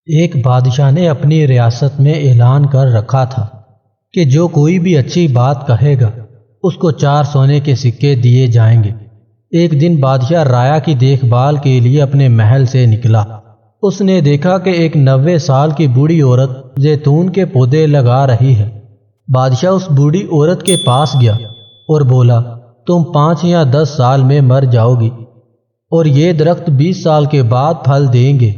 ایک بادشاہ نے اپنی ریاست میں اعلان کر رکھا تھا کہ جو کوئی بھی اچھی بات کہے گا اس کو 4 سونے کے سکے دیے جائیں گے۔ ایک دن بادشاہ رایا کی دیکھ بھال کے لیے اپنے محل سے نکلا۔ اس نے دیکھا کہ ایک 90 سال کی بوڑھی عورت زیتون کے پودے لگا رہی ہے۔ بادشاہ اس بوڑھی عورت کے پاس گیا اور بولا، تم 5 یا 10 سال میں مر جاؤ گی اور یہ درخت 20 سال کے بعد پھل دیں گے،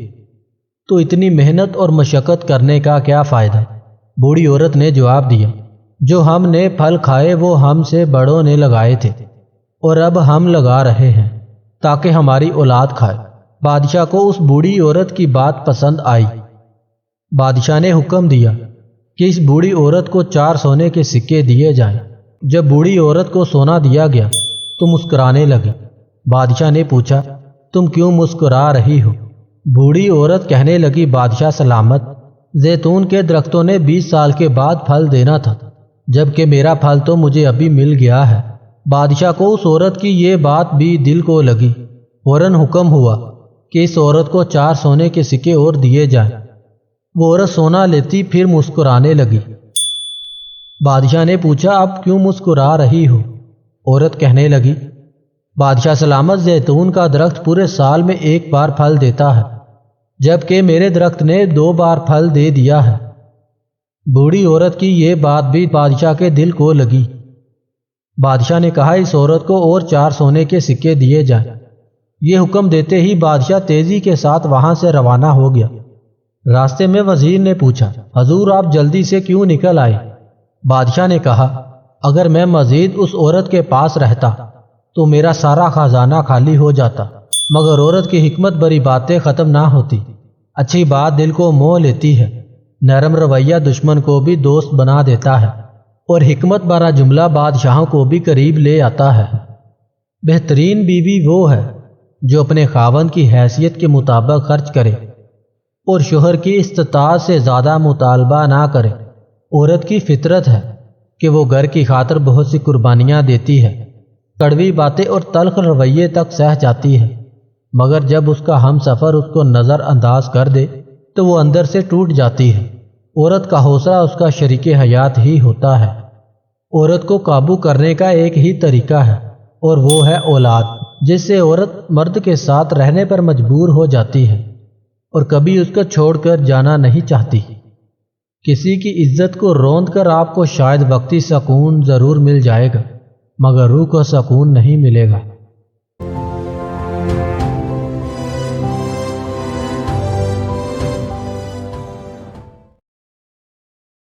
تو اتنی محنت اور مشقت کرنے کا کیا فائدہ؟ بوڑھی عورت نے جواب دیا، جو ہم نے پھل کھائے وہ ہم سے بڑوں نے لگائے تھے اور اب ہم لگا رہے ہیں تاکہ ہماری اولاد کھائے۔ بادشاہ کو اس بوڑھی عورت کی بات پسند آئی۔ بادشاہ نے حکم دیا کہ اس بوڑھی عورت کو 4 سونے کے سکے دیے جائیں۔ جب بوڑھی عورت کو سونا دیا گیا تو مسکرانے لگی۔ بادشاہ نے پوچھا، تم کیوں مسکرا رہی ہو؟ بوڑھی عورت کہنے لگی، بادشاہ سلامت، زیتون کے درختوں نے 20 سال کے بعد پھل دینا تھا، جبکہ میرا پھل تو مجھے ابھی مل گیا ہے۔ بادشاہ کو اس عورت کی یہ بات بھی دل کو لگی۔ فوراً حکم ہوا کہ اس عورت کو 4 سونے کے سکے اور دیے جائیں۔ وہ عورت سونا لیتی پھر مسکرانے لگی۔ بادشاہ نے پوچھا، اب کیوں مسکرا رہی ہو؟ عورت کہنے لگی، بادشاہ سلامت، زیتون کا درخت پورے سال میں 1 بار پھل دیتا ہے، جبکہ میرے درخت نے 2 بار پھل دے دیا ہے۔ بوڑھی عورت کی یہ بات بھی بادشاہ کے دل کو لگی۔ بادشاہ نے کہا، اس عورت کو اور 4 سونے کے سکے دیے جائیں۔ یہ حکم دیتے ہی بادشاہ تیزی کے ساتھ وہاں سے روانہ ہو گیا۔ راستے میں وزیر نے پوچھا، حضور آپ جلدی سے کیوں نکل آئے؟ بادشاہ نے کہا، اگر میں مزید اس عورت کے پاس رہتا تو میرا سارا خزانہ خالی ہو جاتا، مگر عورت کی حکمت بری باتیں ختم نہ ہوتی۔ اچھی بات دل کو موہ لیتی ہے، نرم رویہ دشمن کو بھی دوست بنا دیتا ہے، اور حکمت بھرا جملہ بادشاہوں کو بھی قریب لے آتا ہے۔ بہترین بیوی وہ ہے جو اپنے خاوند کی حیثیت کے مطابق خرچ کرے اور شوہر کی استطاعت سے زیادہ مطالبہ نہ کرے۔ عورت کی فطرت ہے کہ وہ گھر کی خاطر بہت سی قربانیاں دیتی ہے، کڑوی باتیں اور تلخ رویے تک سہ جاتی ہے، مگر جب اس کا ہم سفر اس کو نظر انداز کر دے تو وہ اندر سے ٹوٹ جاتی ہے۔ عورت کا حوصلہ اس کا شریک حیات ہی ہوتا ہے۔ عورت کو قابو کرنے کا ایک ہی طریقہ ہے اور وہ ہے اولاد، جس سے عورت مرد کے ساتھ رہنے پر مجبور ہو جاتی ہے اور کبھی اس کو چھوڑ کر جانا نہیں چاہتی۔ کسی کی عزت کو روند کر آپ کو شاید وقتی سکون ضرور مل جائے گا، مگر روح کو سکون نہیں ملے گا۔